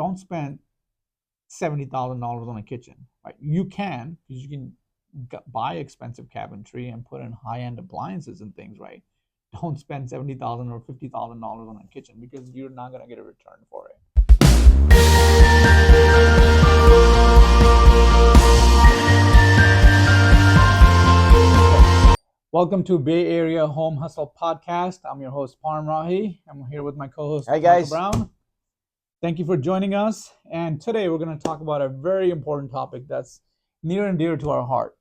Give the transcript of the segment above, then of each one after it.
don't spend $70,000 on a kitchen, right? You can, because you can buy expensive cabinetry and put in high-end appliances and things, right? Don't spend $70,000 or $50,000 on a kitchen because you're not going to get a return for it. Welcome to Bay Area Home Hustle Podcast. I'm your host, Parm Rahi. I'm here with my co-host, Hi guys. Michael Brown. Thank you for joining us. And today we're going to talk about a very important topic that's near and dear to our heart,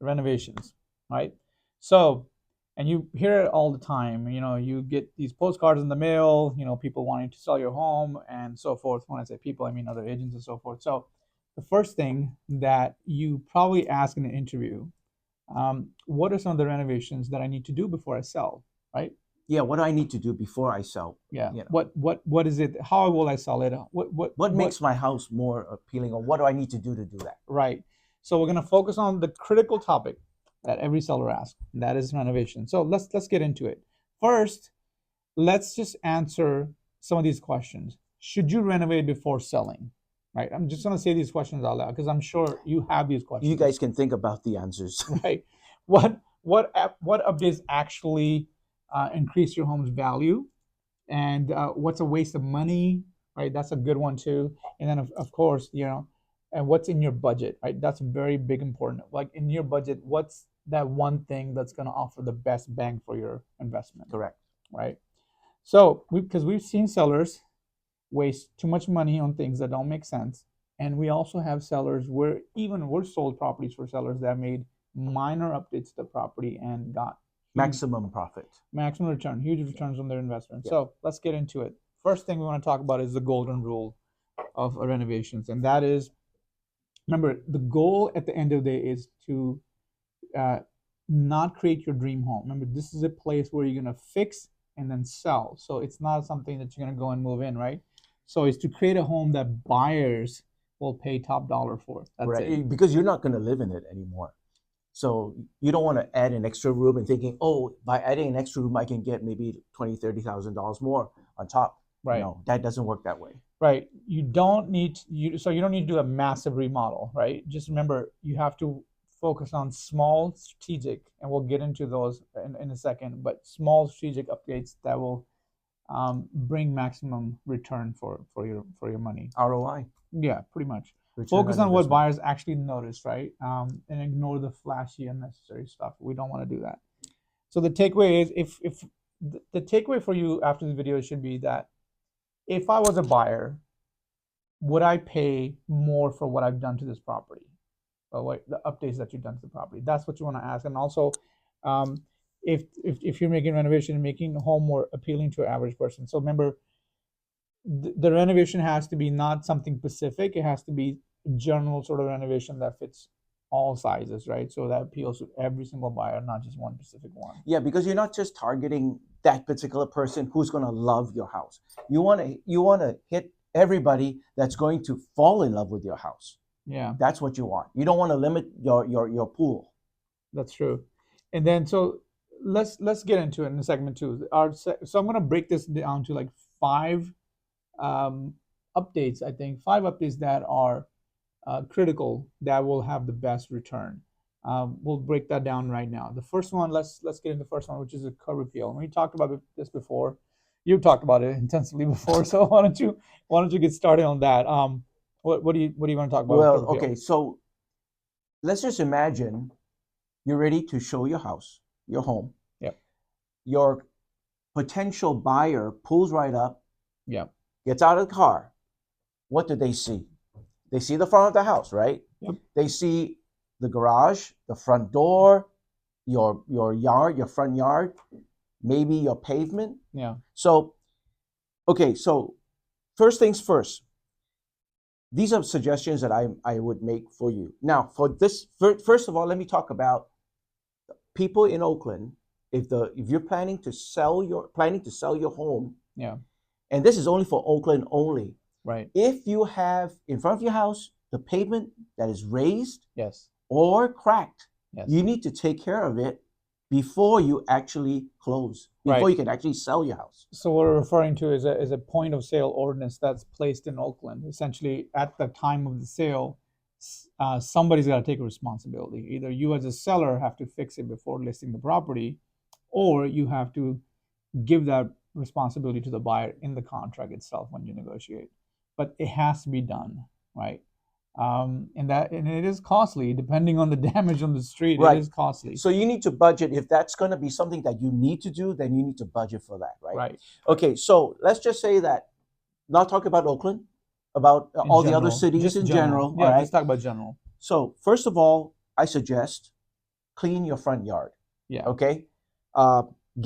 renovations, right? So, and you hear it all the time, you get these postcards in the mail, people wanting to sell your home and so forth. When I say people, I mean other agents and so forth. So the first thing that you probably ask in an interview, what are some of the renovations that I need to do before I sell, right? Yeah, what do I need to do before I sell? Yeah. What is it? How will I sell it? What makes my house more appealing, or what do I need to do that? Right. So we're going to focus on the critical topic that every seller asks, and that is renovation. So let's get into it. First, let's just answer some of these questions. Should you renovate before selling? Right. I'm just going to say these questions out loud because I'm sure you have these questions. You guys can think about the answers. Right. What updates actually increase your home's value, and what's a waste of money? Right. That's a good one too. And then of course, and what's in your budget, right? That's very big important. Like in your budget, what's that one thing that's going to offer the best bang for your investment? Correct. Right. So because we've seen sellers waste too much money on things that don't make sense, and we also have sellers where even we're sold properties for sellers that made minor updates to the property and got maximum profit, maximum return, huge returns on their investment. Yeah. So let's get into it. First thing we want to talk about is the golden rule of renovations, and that is, remember, the goal at the end of the day is to not create your dream home. Remember, this is a place where you're going to fix and then sell. So it's not something that you're going to go and move in, right? So it's to create a home that buyers will pay top dollar for. That's right? it. Because you're not going to live in it anymore. So you don't want to add an extra room and thinking, oh, by adding an extra room, I can get maybe $20,000-$30,000 more on top. Right. No, that doesn't work that way. Right. You don't need to do a massive remodel, right? Just remember, you have to focus on small strategic, and we'll get into those in a second, but small strategic updates that will bring maximum return for your money. ROI. Yeah, pretty much. Return Focus on what investment. buyers actually notice, right? And ignore the flashy, unnecessary stuff. We don't want to do that. So the takeaway is, if the takeaway for you after the video should be that if I was a buyer, would I pay more for what I've done to this property? Or the updates that you've done to the property? That's what you want to ask. And also, if you're making renovation and making the home more appealing to an average person. So remember, the renovation has to be not something specific. It has to be a general sort of renovation that fits all sizes, right? So that appeals to every single buyer, not just one specific one. Yeah, because you're not just targeting that particular person who's going to love your house. You want to hit everybody that's going to fall in love with your house. Yeah, that's what you want. You don't want to limit your pool. That's true. And then so let's get into it in segment two. So I'm going to break this down to like five updates. I think five updates that are critical that will have the best return. We'll break that down right now. The first one, let's get into the first one, which is a curb appeal. And we talked about this before. You talked about it intensively before. So why don't you get started on that? What do you want to talk about? Well, okay, so let's just imagine you're ready to show your house, your home. Yep. Your potential buyer pulls right up. Yep. Gets out of the car. What do they see? They see the front of the house, right? Yep. They see the garage, the front door, your yard, your front yard, maybe your pavement. Yeah. So, okay, so first things first. These are suggestions that I would make for you. Now, for this, first of all, let me talk about people in Oakland. If you're planning to sell your home, yeah, and this is only for Oakland only. Right. If you have in front of your house the pavement that is raised, yes, or cracked, yes, you need to take care of it before you actually close, before Right. you can actually sell your house. So what we're referring to is a point of sale ordinance that's placed in Oakland. Essentially, at the time of the sale, somebody's got to take a responsibility. Either you as a seller have to fix it before listing the property, or you have to give that responsibility to the buyer in the contract itself when you negotiate. But it has to be done, right? And it is costly depending on the damage on the street. It Right. is costly. So you need to budget. If that's going to be something that you need to do, then you need to budget for that, right? Right. Okay, so let's just say that, not talk about Oakland, about In all the other general, cities just in general. general. Yeah, All right. let's talk about general. So first of all, I suggest clean your front yard. Yeah. Okay.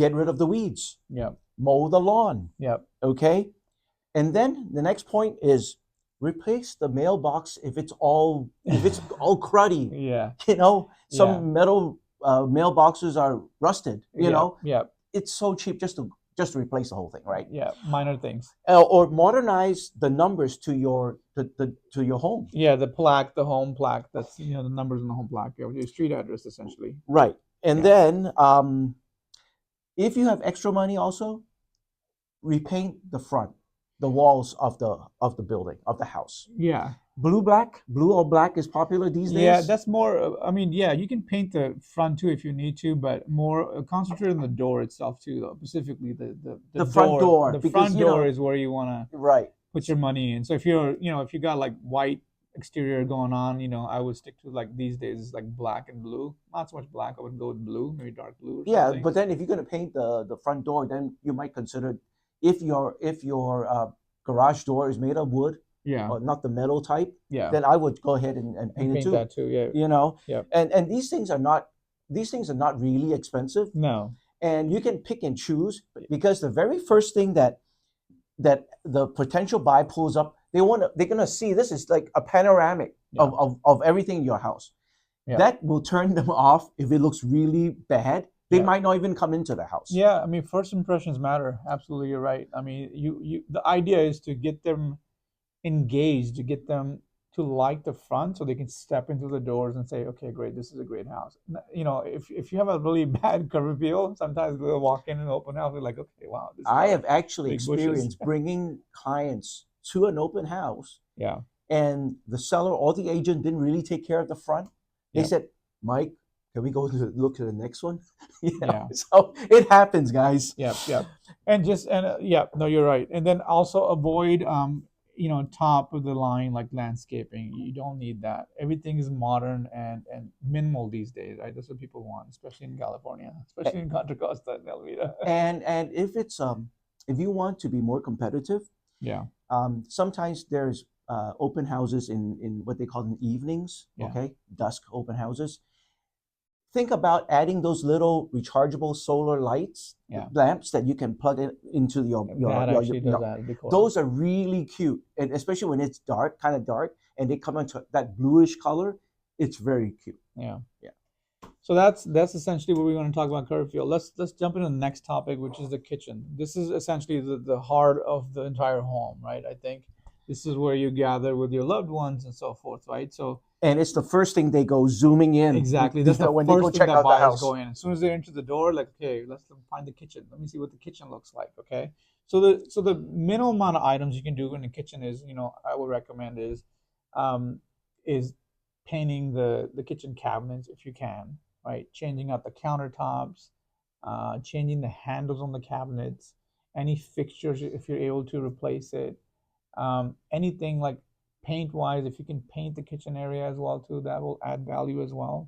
Get rid of the weeds. Yeah. Mow the lawn. Yeah. Okay. And then the next point is replace the mailbox if it's all cruddy. Yeah. You know, some Yeah. metal mailboxes are rusted. You Yeah. know, Yeah. it's so cheap just to replace the whole thing, right? Yeah. Minor things. Or modernize the numbers to your to your home. Yeah, the plaque, the home plaque. That's the numbers in the home plaque. Yeah, your street address essentially. Right. And then if you have extra money, also repaint the front, the walls of the building, of the house. Yeah. Blue or black is popular these days. Yeah, that's more. I mean, yeah, you can paint the front too if you need to, but more concentrate on the door itself too, though. Specifically, the front door. The Because, front door is where you want to right. put your money in. So if if you got like white exterior going on, I would stick to, like, these days, like black and blue. Not so much black. I would go with blue, maybe dark blue. Or Yeah, something. but then if you're going to paint the front door, then you might consider, if your garage door is made of wood, Yeah. or not the metal type, Yeah. then I would go ahead and paint it too. that too. Yeah. You know, Yeah. and these things are not really expensive, No. and you can pick and choose, because the very first thing that the potential buyer pulls up, they're gonna see this is like a panoramic Yeah. of everything in your house. Yeah. That will turn them off if it looks really bad. They Yeah. might not even come into the house. Yeah, I mean, first impressions matter. Absolutely, you're right. I mean, the idea is to get them engaged, to get them to like the front, so they can step into the doors and say, okay, great, this is a great house. If you have a really bad curb appeal, sometimes they'll walk in an open house, they're like, okay, wow. I have actually big bushes. experienced bringing clients to an open house, Yeah. and the seller or the agent didn't really take care of the front. They Yeah. said, Mike, can we go to look at the next one? Yeah. So it happens, guys. Yeah, yeah. No, you're right. And then also avoid top of the line, like, landscaping. You don't need that. Everything is modern and minimal these days, right? That's what people want, especially in California, especially in Contra Costa and Elvira. And if it's if you want to be more competitive, Yeah. sometimes there's open houses in what they call in evenings. Yeah. Okay, dusk open houses. Think about adding those little rechargeable solar lights, Yeah. lamps that you can plug into That actually does add decor. those are really cute, and especially when it's dark, kind of dark, and they come into that bluish color. It's very cute. Yeah. Yeah. So that's essentially what we're going to talk about curb appeal. Let's jump into the next topic, which is the kitchen. This is essentially the heart of the entire home, right? I think this is where you gather with your loved ones and so forth, right? So, and it's the first thing they go zooming in. Exactly. That's the when first they go thing check that out the buyers house. go in. As soon as they enter the door, like, okay, let's find the kitchen. Let me see what the kitchen looks like. Okay. So the minimal amount of items you can do in the kitchen is, I would recommend is painting the kitchen cabinets if you can, right? Changing out the countertops, changing the handles on the cabinets, any fixtures if you're able to replace it. Anything like paint wise, if you can paint the kitchen area as well too, that will add value as well.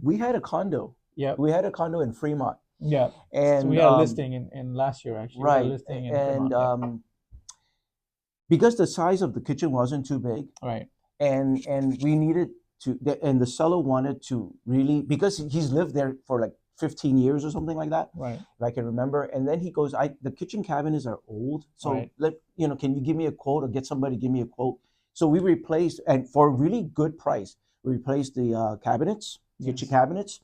We had a condo. Yeah. We had a condo in Fremont. Yeah. And so we had a listing in last year, actually. Right. We had a listing in And Fremont, because the size of the kitchen wasn't too big, right. and we needed to, and the seller wanted to really, because he's lived there for like 15 years or something like that, Right. if I can remember. And then he goes, the kitchen cabinets are old, so Right. can you give me a quote, or get somebody to give me a quote? So we replaced, and for a really good price, we replaced the cabinets, kitchen Yes. cabinets.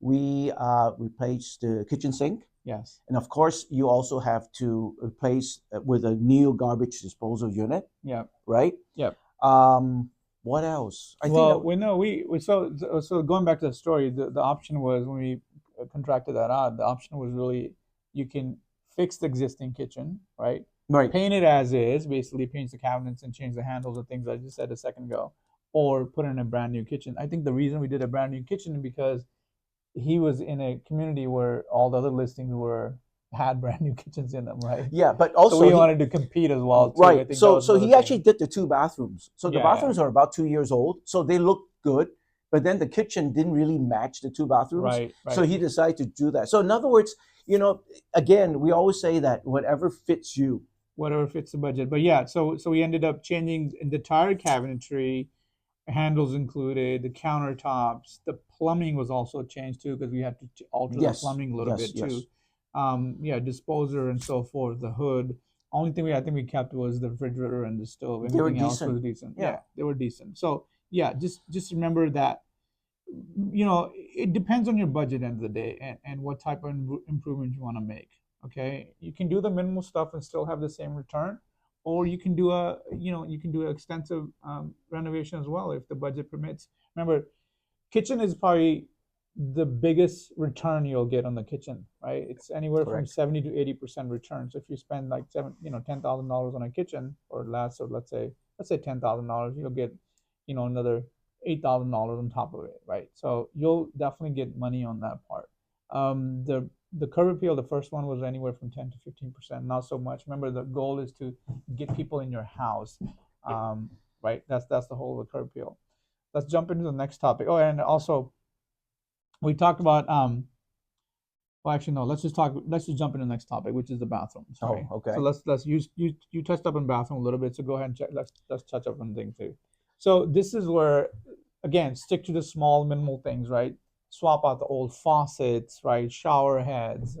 We replaced the kitchen sink. Yes. And of course, you also have to replace with a new garbage disposal unit, Yeah. right? Yep. What else? So going back to the story, the option was when we contracted that out, the option was really you can fix the existing kitchen, right? Right. Paint it as is, basically change the cabinets and change the handles and things I just said a second ago, or put in a brand new kitchen. I think the reason we did a brand new kitchen is because he was in a community where all the other listings were had brand new kitchens in them, right? Yeah, but So also we he, wanted to compete as well too. I right. think that So was so another he thing. actually did the 2 bathrooms. So the Yeah, bathrooms are about 2 years old, so they look good. But then the kitchen didn't really match the 2 bathrooms. right, So right. he decided to do that. So in other words, again, we always say that whatever fits you. Whatever fits the budget. But yeah, so we ended up changing the entire cabinetry, handles included, the countertops, the plumbing was also changed too because we had to alter the Yes, plumbing a little yes, bit too. yes. Yeah, disposer and so forth, the hood. Only thing I think we kept was the refrigerator and the stove. They were Everything else decent. was decent. Yeah. Yeah, they were decent. So yeah, just remember that it depends on your budget end of the day and what type of improvement you want to make. Okay, you can do the minimal stuff and still have the same return, or you can do an extensive renovation as well if the budget permits. Remember, kitchen is probably the biggest return you'll get on the kitchen, right? It's anywhere from Correct. 70 to 80% return. So if you spend like $10,000 on a kitchen or less, or let's say $10,000, you'll get another $8,000 on top of it, right? So you'll definitely get money on that part. The curb appeal, the first one was anywhere from 10 to 15%, not so much. Remember, the goal is to get people in your house, right? That's the whole of the curb appeal. Let's jump into the next topic. Oh, and also we talked about well, actually no, let's just jump into the next topic, which is the bathroom. Sorry. Oh, okay. So let's you touched up on bathroom a little bit, so go ahead and check. Let's touch up on things too. So this is where, again, stick to the small minimal things, right? Swap out the old faucets, right? Shower heads,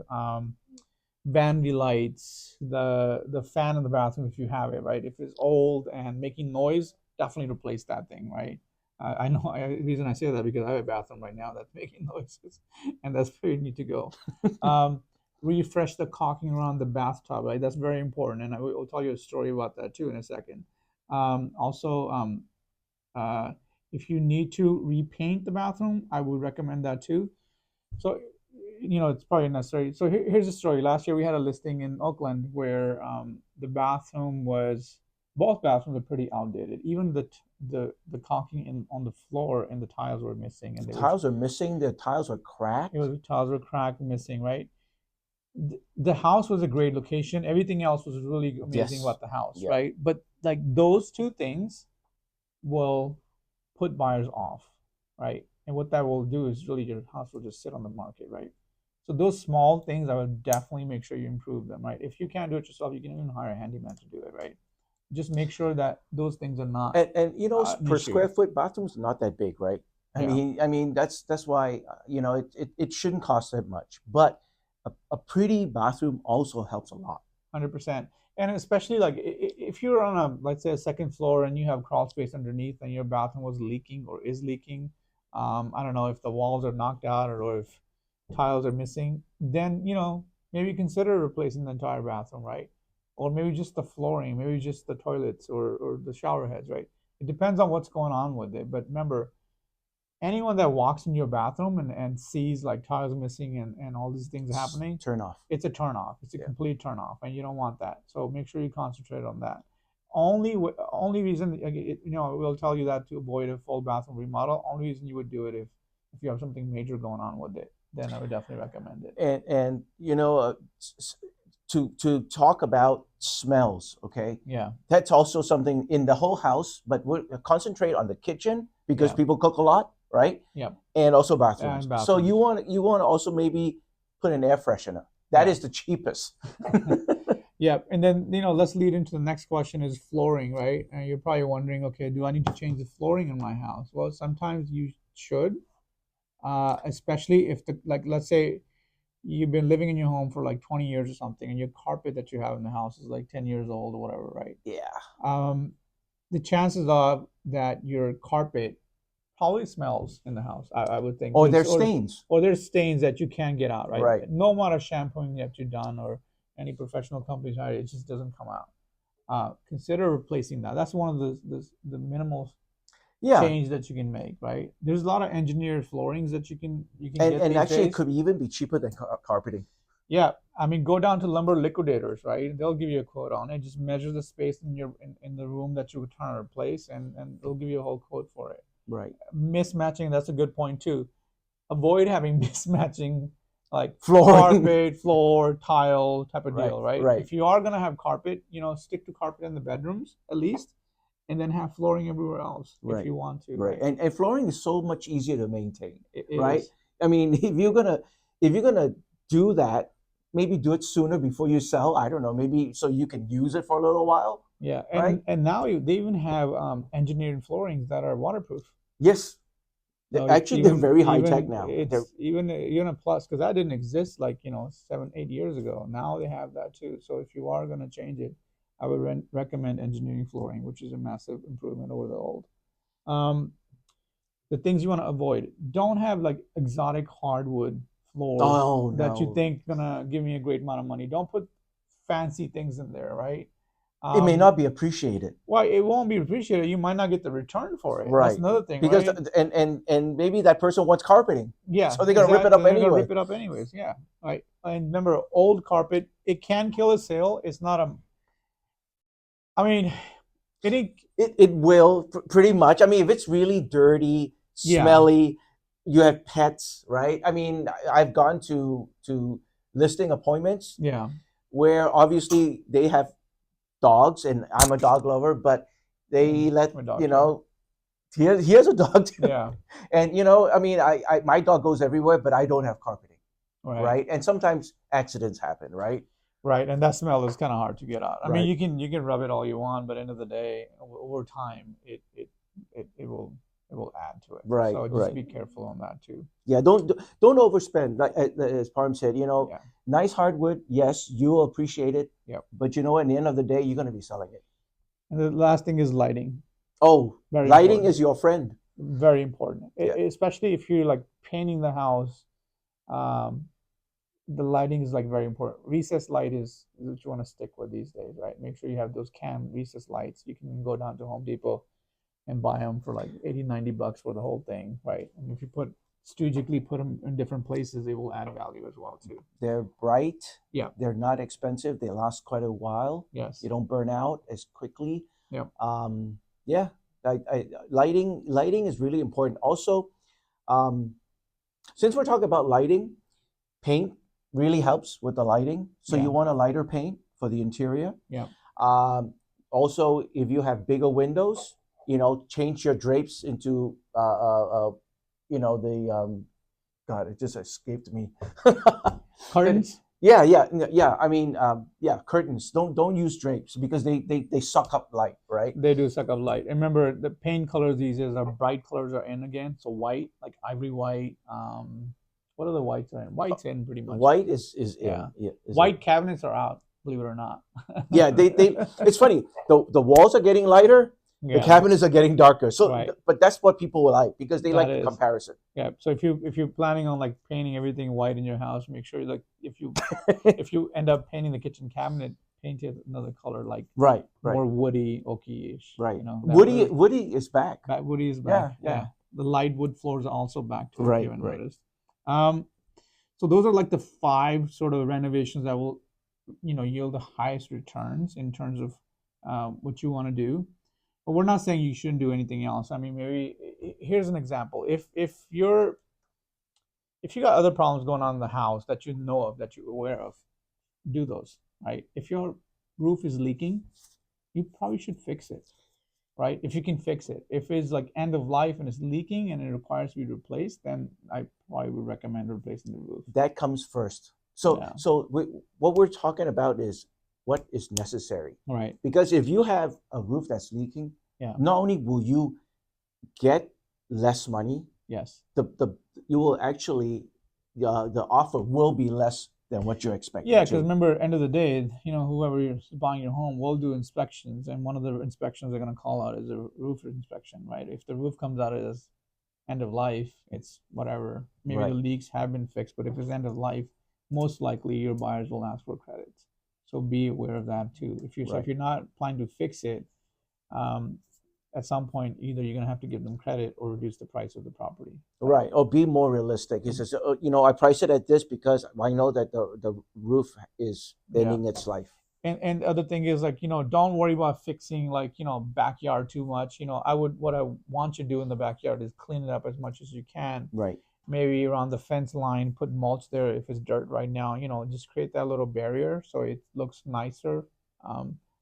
vanity lights, the fan in the bathroom if you have it, right? If it's old and making noise, definitely replace that thing, right? I know the reason I say that because I have a bathroom right now that's making noises, and that's where you need to go. Um, Refresh the caulking around the bathtub, right? That's very important, and I will tell you a story about that too in a second. Also, uh, if you need to repaint the bathroom, I would recommend that too. So, it's probably necessary. So here's a story. Last year we had a listing in Oakland where the bathroom was both bathrooms are pretty outdated. Even the caulking on the floor and the tiles were missing, and The they were tiles are missing. The tiles are cracked. the tiles were cracked, missing, right? The house was a great location. Everything else was really amazing Yes. about the house, Yeah. right? But like those two things will put buyers off, right? And what that will do is really your house will just sit on the market, right? So those small things, I would definitely make sure you improve them, right? If you can't do it yourself, you can even hire a handyman to do it, right? Just make sure that those things are not And an per issue. square foot, bathrooms are not that big, right? I Yeah, mean, I mean that's why it shouldn't cost that much. But a pretty bathroom also helps a lot. 100%. And especially like if you're on let's say a second floor and you have crawl space underneath and your bathroom was leaking or is leaking, I don't know if the walls are knocked out or if tiles are missing, then maybe consider replacing the entire bathroom, right? Or maybe just the flooring, maybe just the toilets or the shower heads, right? It depends on what's going on with it. But remember, anyone that walks in your bathroom and sees like tiles missing and all these things happening, Turn off. it's a turn off. It's a Yeah. complete turn off, and you don't want that. So make sure you concentrate on that. Only reason we'll tell you that to avoid a full bathroom remodel. Only reason you would do it if you have something major going on with it, then I would definitely recommend it. And to talk about smells, okay? Yeah, That's also something in the whole house, but we'll concentrate on the kitchen because yeah, people cook a lot, right? yeah, And also bathrooms. and So bathrooms. you want to also maybe put an air freshener. That Yeah. is the cheapest. Yeah, and then let's lead into the next question is flooring, right? And you're probably wondering, okay, do I need to change the flooring in my house? Well, sometimes you should, especially if let's say you've been living in your home for like 20 years or something, and your carpet that you have in the house is like 10 years old or whatever, right? Yeah. Um, the chances are that your carpet probably smells in the house. I would think, Or there's stains. or there's stains that you can't get out, right? Right. No amount of shampooing that you've done or any professional companies, right, it just doesn't come out. Consider replacing that. That's one of the minimal. Yeah, change that you can make, right? There's a lot of engineered floorings that you can and get and these actually, it days. could even be cheaper than carpeting. Yeah, I mean, go down to lumber liquidators, right? They'll give you a quote on it. Just measure the space in the room that you're trying to replace, and they'll give you a whole quote for it. Right. Mismatching, that's a good point too. Avoid having mismatching like Flooring. carpet, floor, tile type of Right. deal, right? Right. If you are gonna have carpet, stick to carpet in the bedrooms at least, and then have flooring everywhere else if Right. you want to, Right. right? And flooring is so much easier to maintain, It right? is. I mean, if you're gonna do that, maybe do it sooner before you sell. I don't know, maybe so you can use it for a little while, Yeah, right? and now they even have engineered floorings that are waterproof. Yes. So Actually, they're very high tech now. They're it's even a plus because that didn't exist like 7 8 years ago. Now they have that too. So if you are gonna change it, I would recommend engineering flooring, which is a massive improvement over the old. Um, the things you want to avoid: don't have like exotic hardwood floors oh that you no, think gonna give me a great amount of money. Don't put fancy things in there, right? it may Um, not be appreciated. well, it won't be appreciated. You might not get the return for it. That's Right. another thing, Because right? and maybe that person wants carpeting. Yeah, So they're gonna rip it exactly. up They're gonna anyway. rip it up anyways. Yeah, right. And remember, old carpet, it can kill a sale. It's not a. I mean, it. It will pretty much. I mean, if it's really dirty, Yeah, smelly, you have pets, right? I mean, I've gone to listing appointments yeah. where obviously they have dogs, and I'm a dog lover, but they let My dog too. he has a dog too, Yeah, and I mean, I my dog goes everywhere, but I don't have carpeting, right, right? And sometimes accidents happen, right? right. And that smell is kind of hard to get out. I mean, Right. you can rub it all you want, but end of the day, over time, it will add to it. Right. So just Right. be careful on that too. Yeah, don't overspend. Like as Parm said, Yeah, nice hardwood. Yes, you'll appreciate it, yep. but at the end of the day, you're going to be selling it. And the last thing is lighting. Oh, Very lighting important. is your friend. Very important, Yeah. especially if you're like painting the house. Um, the lighting is like very important. Recessed light is what you want to stick with these days, right? Make sure you have those cam recessed lights. You can go down to Home Depot and buy them for like 80, $90 for the whole thing, right? And if you strategically put them in different places, they will add value as well too. They're bright. Yeah. They're not expensive. They last quite a while. Yes. You don't burn out as quickly. Yeah. Yeah, lighting is really important. Also, um, since we're talking about lighting, paint really helps with the lighting. So Yeah. you want a lighter paint for the interior. Yeah. Um, Also, if you have bigger windows, change your drapes into, the God, it just escaped me. Curtains. Yeah, yeah, yeah. I mean, yeah, curtains. Don't use drapes because they suck up light, right? They do suck up light. And remember, the paint colors these days are bright colors are in again. So white, like ivory white. What are the whites are in? White's in pretty much. White is Yeah. in. Yeah, is in. White cabinets are out, believe it or not. Yeah, they. It's funny. The walls are getting lighter. The Yeah, cabinets are getting darker. So, right. but that's what people will like because they That like the is. comparison. Yeah. So if you're planning on like painting everything white in your house, make sure like if you end up painting the kitchen cabinet, paint it another color like Right, right, more woody, oaky-ish. right. That Woody is back. woody is back. Yeah, yeah. Yeah. The light wood floors are also back too, if you Right, haven't right. noticed. Um, so those are like the five sort of renovations that will, yield the highest returns in terms of what you want to do. But we're not saying you shouldn't do anything else. I mean, maybe here's an example. If you got other problems going on in the house that you know of, that you're aware of, do those, right? If your roof is leaking, you probably should fix it, right? If you can fix it. If it's like end of life and it's leaking and it requires to be replaced, then I probably would recommend replacing the roof. That comes first. So, Yeah. what we're talking about is what is necessary. Right. Because if you have a roof that's leaking, Yeah. not only will you get less money, Yes. the you will actually the offer will be less than what you're expecting Yeah, because to. remember, end of the day, whoever is buying your home will do inspections, and one of the inspections they're going to call out is a roof inspection, right? If the roof comes out as end of life, it's whatever. Maybe the Right. leaks have been fixed, but if it's end of life, most likely your buyers will ask for credits. So be aware of that too. If you're Right. not planning to fix it, um, at some point either you're going to have to give them credit or reduce the price of the property. Right. Or be more realistic. He says, I price it at this because I know that the roof is Yeah. ending its life. And the other thing is, like, don't worry about fixing, like, backyard too much. What I want you to do in the backyard is clean it up as much as you can. Right. Maybe around the fence line, put mulch there if it's dirt right now. Just create that little barrier so it looks nicer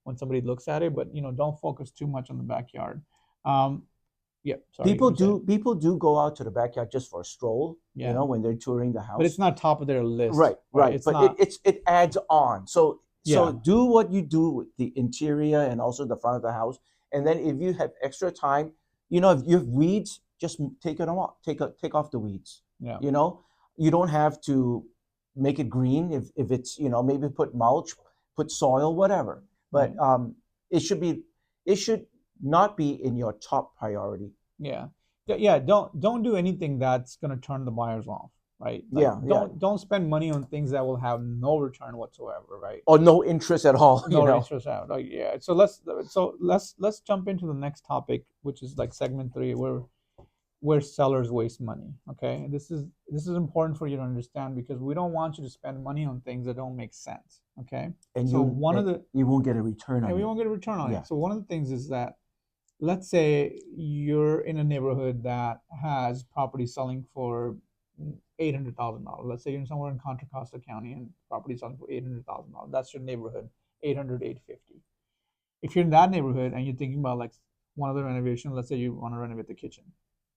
when somebody looks at it. But don't focus too much on the backyard. Yeah, sorry. People do go out to the backyard just for a stroll. Yeah. When they're touring the house. But it's not top of their list. Right. It's But not. it adds on. So Yeah. do what you do with the interior and also the front of the house. And then if you have extra time, if you have weeds, just take it off. Take off the weeds. Yeah. You don't have to make it green if it's, maybe put mulch, put soil, whatever. But Right. it should not be in your top priority. Yeah. Yeah. Don't do anything that's gonna turn the buyers off. Right. Like, Yeah. don't spend money on things that will have no return whatsoever. Right. Or no interest at all. No interest out. Like, yeah. So let's jump into the next topic, which is like segment 3, where sellers waste money. Okay. This is important for you to understand because we don't want you to spend money on things that don't make sense. Okay. And So you won't get a return on it. we won't get a return on Yeah. it. So one of the things is that, let's say you're in a neighborhood that has property selling for $800,000. Let's say you're somewhere in Contra Costa County and property selling for $800,000. That's your neighborhood, 800, 850. If you're in that neighborhood and you're thinking about like one of the renovations, let's say you want to renovate the kitchen,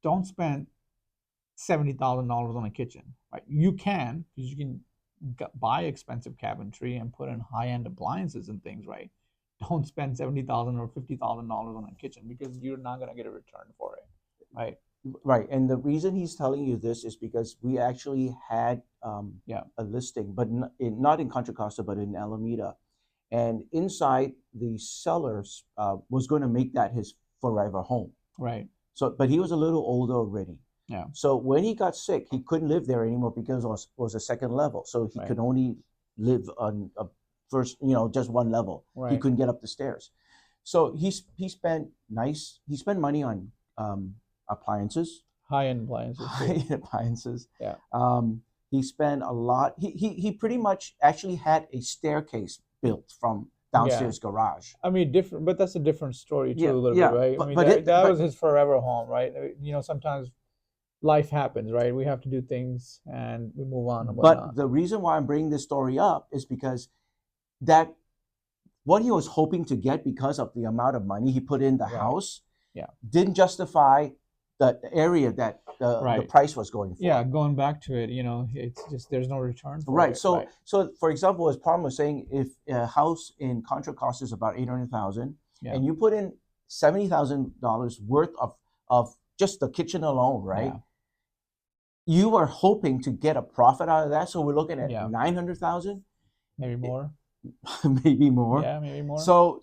don't spend $70,000 on a kitchen. Right? You can, because you can buy expensive cabinetry and put in high-end appliances and things. Right? Don't spend $70,000 or $50,000 on a kitchen because you're not going to get a return for it. Right? Right, and the reason he's telling you this is because we actually had a listing, but not in Contra Costa, but in Alameda, and inside the sellers was going to make that his forever home. Right. So, but he was a little older already. Yeah. So when he got sick, he couldn't live there anymore because it was a second level. So he could only live on a first, just one level. Right. He couldn't get up the stairs. So he spent money on appliances, high-end appliances. Yeah. He spent a lot. He pretty much actually had a staircase built from downstairs garage. I mean, different, but that's a different story too, a little bit, right? But, that was his forever home, right? Sometimes life happens, right? We have to do things and we move on and whatnot. But the reason why I'm bringing this story up is because that what he was hoping to get because of the amount of money he put in the house didn't justify the area that the price was going for. Yeah, going back to it, it's just there's no return for it. So for example, as Parm was saying, if a house in Contra Costa is about $800,000 and you put in $70,000 worth of just the kitchen alone, right? Yeah. You are hoping to get a profit out of that. So we're looking at $900,000, maybe more. Maybe more. Yeah, maybe more. So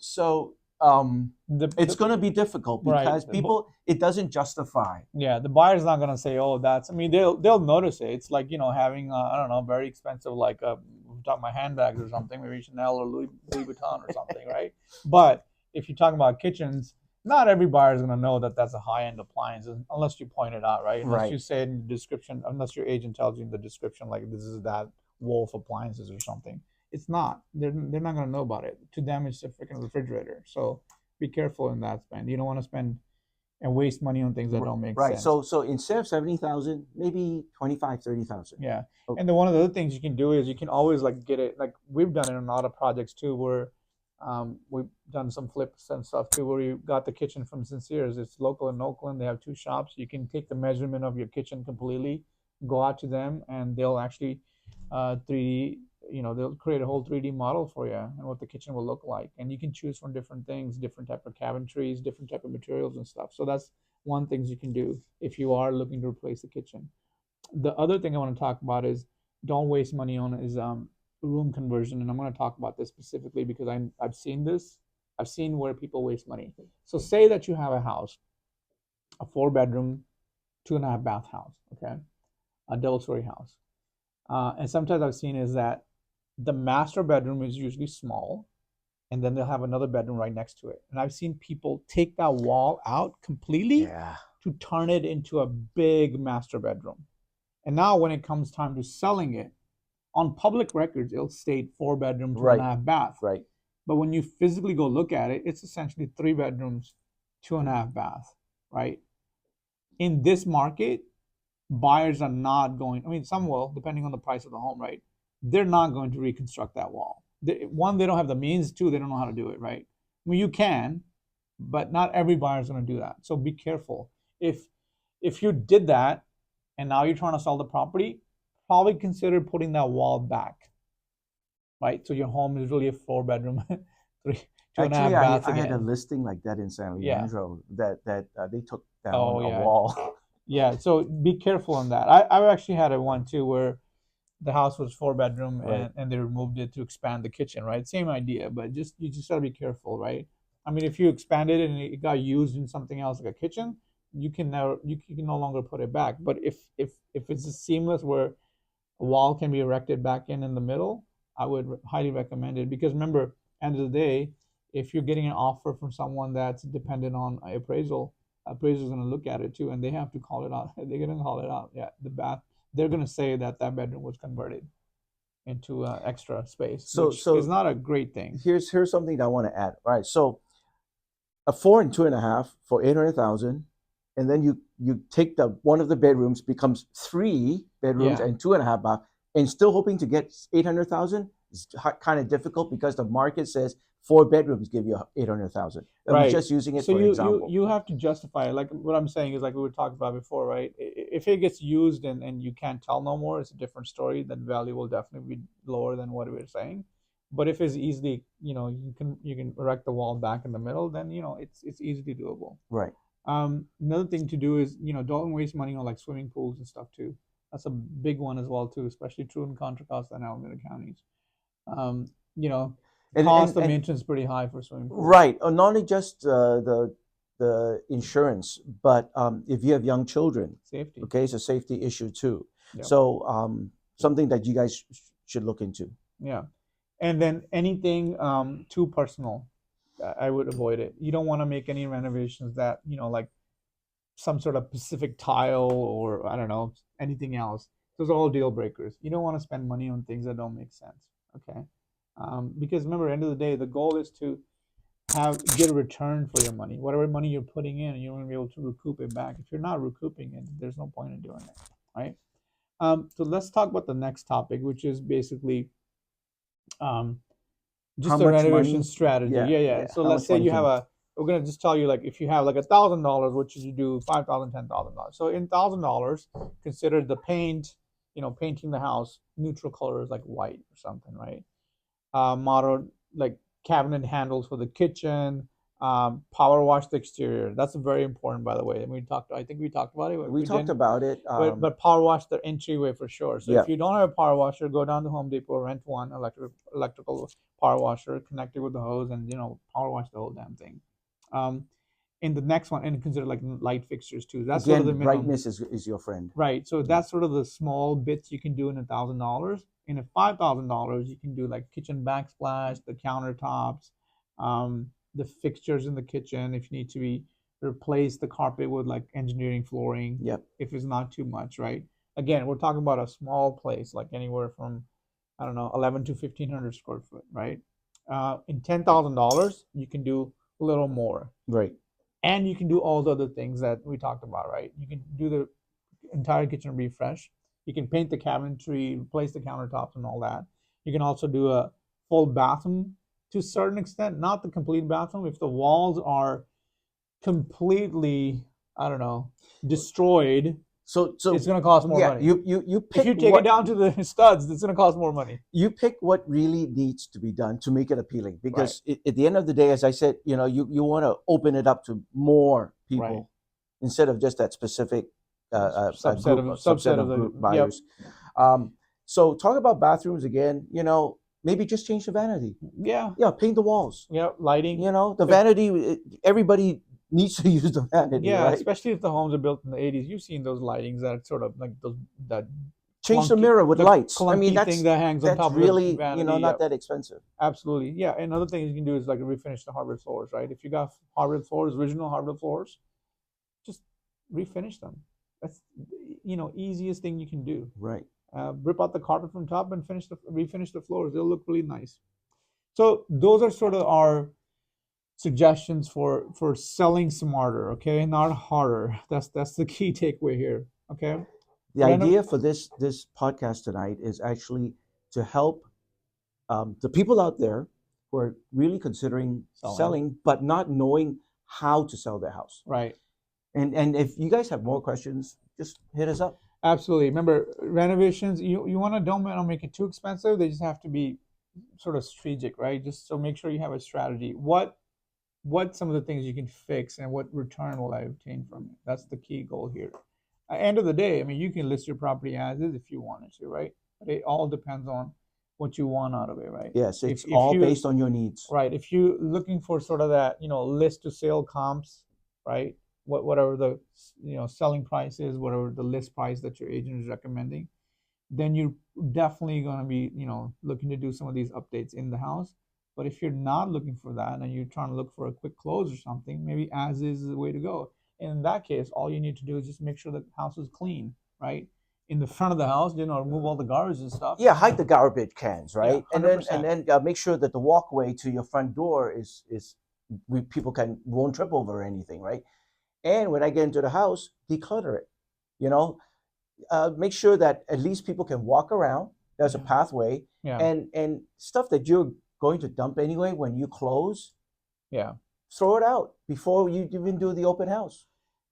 it's going to be difficult because people, it doesn't justify. Yeah, the buyer's not going to say, oh, that's, I mean, they'll notice it. It's like, having, I don't know, very expensive, like, we're talking about handbags or something, maybe Chanel or Louis Vuitton or something, right? But if you're talking about kitchens, not every buyer is going to know that that's a high-end appliance unless you point it out, right? Unless you say in the description, unless your agent tells you in the description, like, this is that Wolf appliances or something. It's not. They're not going to know about it. To them, it's a freaking refrigerator. So be careful in that spend. You don't want to spend and waste money on things that don't make sense. Right. So instead of $70,000, maybe $25,000, $30,000. Yeah. Okay. And then one of the other things you can do is you can always like get it. Like we've done it on a lot of projects too, where we've done some flips and stuff too, where we got the kitchen from Sincere's. It's local in Oakland. They have 2 shops. You can take the measurement of your kitchen completely, go out to them, and they'll actually 3D. They'll create a whole 3D model for you and what the kitchen will look like. And you can choose from different things, different type of cabinetries, different type of materials and stuff. So that's one thing you can do if you are looking to replace the kitchen. The other thing I want to talk about is don't waste money on is room conversion. And I'm going to talk about this specifically because I've seen this. I've seen where people waste money. So say that you have a house, a 4-bedroom, 2.5 bath house, okay? A double-story house. And sometimes I've seen is that the master bedroom is usually small and then they'll have another bedroom right next to it. And I've seen people take that wall out completely Yeah. to turn it into a big master bedroom. And now when it comes time to selling it, on public records, it'll state 4 bedroom, two and a Right. half bath. Right. But when you physically go look at it, it's essentially 3 bedrooms, 2.5 bath, right? In this market, buyers are not going, I mean, some will, depending on the price of the home, right? They're not going to reconstruct that wall. One, they don't have the means. Two, they don't know how to do it, right? I mean, you can, but not every buyer is going to do that. So be careful. If you did that and now you're trying to sell the property, probably consider putting that wall back, right? So your home is really a 4 bedroom, three, two and a Actually, half baths I had a again. listing like that in San Yeah. Leandro that they took down Oh a yeah. wall. Yeah. So be careful on that. I've actually had a one too where the house was 4 bedroom Right. and they removed it to expand the kitchen, right? Same idea, but you just gotta be careful, right? I mean, if you expanded it and it got used in something else like a kitchen, you can no longer put it back. But if it's just seamless where a wall can be erected back in the middle, I would highly recommend it because remember, end of the day, if you're getting an offer from someone that's dependent on appraisal's going to look at it too, and they have to call it out. They're going to call it out. Yeah, the bath. They're going to say that that bedroom was converted into extra space, So which is not a great thing. here's something that I want to add. All right. So a 4 and 2.5 for 800,000, and then you take the one of the bedrooms becomes 3 bedrooms Yeah. and 2.5 bath, and still hoping to get 800,000 is kind of difficult because the market says 4 bedrooms give you 800,000. I'm Right. just using it So for example. you have to justify it. Like what I'm saying is like we were talking about before, right? If it gets used and you can't tell no more, it's a different story. Then value will definitely be lower than what we were saying. But if it's easily, you can erect the wall back in the middle, then it's easily doable. Right. Another thing to do is don't waste money on like swimming pools and stuff too. That's a big one as well too, especially true in Contra Costa and Alameda counties. Um, you know, cost of maintenance is pretty high for swimming pools. Right. Not only just the insurance, but if you have young children, Safety. okay, it's a safety issue too. Yep. So something that you guys should look into. Yeah. And then anything too personal, I would avoid it. You don't want to make any renovations that, like some sort of specific tile or I don't know, anything else. Those are all deal breakers. You don't want to spend money on things that don't make sense. Okay. Because remember, end of the day, the goal is to get a return for your money. Whatever money you're putting in, you want to be able to recoup it back. If you're not recouping it, there's no point in doing it, right? So let's talk about the next topic, which is basically just a renovation strategy. Yeah. So let's say you have we're gonna just tell you like if you have like $1,000, what should you do? $5,000, $10,000. So in $1,000, consider the paint, painting the house neutral colors like white or something, right? Modern like cabinet handles for the kitchen, power wash the exterior. That's very important, by the way. And I think we talked about it. We talked about it. But power wash the entryway for sure. So Yeah. if you don't have a power washer, go down to Home Depot, rent one electrical power washer, connect it with the hose, and power wash the whole damn thing. In the next one, and consider like light fixtures too. That's Again, sort of the minimum. brightness is your friend. Right. So that's sort of the small bits you can do in $1,000. In a $5,000, you can do like kitchen backsplash, the countertops, the fixtures in the kitchen. If you need to replace the carpet with like engineering flooring. Yep. If it's not too much, right? Again, we're talking about a small place, like anywhere from, I don't know, 11 to 1,500 square foot, right? In $10,000, you can do a little more. Right. And you can do all the other things that we talked about, right? You can do the entire kitchen refresh. You can paint the cabinetry, replace the countertops and all that. You can also do a full bathroom to a certain extent, not the complete bathroom. If the walls are completely, I don't know, destroyed, so it's going to cost more money. You pick if you take it down to the studs, it's going to cost more money. You pick what really needs to be done to make it appealing, because at the end of the day, as I said, you want to open it up to more people instead of just that specific subset of group buyers. Yep. So talk about bathrooms again. Maybe just change the vanity. Yeah. Paint the walls. Yeah, lighting. The vanity. Everybody needs to use the vanity. Yeah, right? Especially if the homes are built in the 80s. You've seen those lightings that are sort of like those that change the mirror with the lights. I mean, clunky thing that hangs on top of the really, vanity. not that expensive. Absolutely, yeah. And another thing you can do is like refinish the hardwood floors, right? If you got hardwood floors, original hardwood floors, just refinish them. That's easiest thing you can do. Right. Rip out the carpet from top and refinish the floors. They'll look really nice. So those are sort of our suggestions for selling smarter, okay, not harder. That's the key takeaway here, okay. The idea for this podcast tonight is actually to help the people out there who are really considering selling but not knowing how to sell their house. Right. And if you guys have more questions, just hit us up. Absolutely. Remember, renovations, you don't want to make it too expensive. They just have to be sort of strategic, right? Just so make sure you have a strategy. What some of the things you can fix and what return will I obtain from it? That's the key goal here. At the end of the day, I mean, you can list your property as is if you wanted to, right? But it all depends on what you want out of it, right? Yes, it's all based on your needs. Right. If you're looking for sort of that, list to sale comps, right? Whatever the selling price is, whatever the list price that your agent is recommending, then you're definitely going to be looking to do some of these updates in the house. But if you're not looking for that and you're trying to look for a quick close or something, maybe as is the way to go. And in that case, all you need to do is just make sure the house is clean, right? In the front of the house, remove all the garbage and stuff. Yeah, hide the garbage cans, right? Yeah, and then make sure that the walkway to your front door is people won't trip over anything, right? And when I get into the house, declutter it. Make sure that at least people can walk around. There's a pathway. Yeah. And stuff that you're going to dump anyway when you close. Yeah. Throw it out before you even do the open house.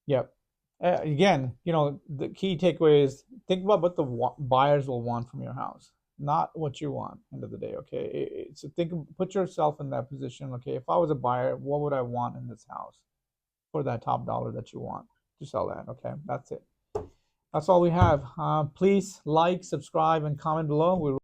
Yep. Again, the key takeaway is think about what the buyers will want from your house, not what you want. End of the day, okay. So put yourself in that position. Okay, if I was a buyer, what would I want in this house for that top dollar that you want to sell that? Okay, that's it. That's all we have. Please like, subscribe, and comment below.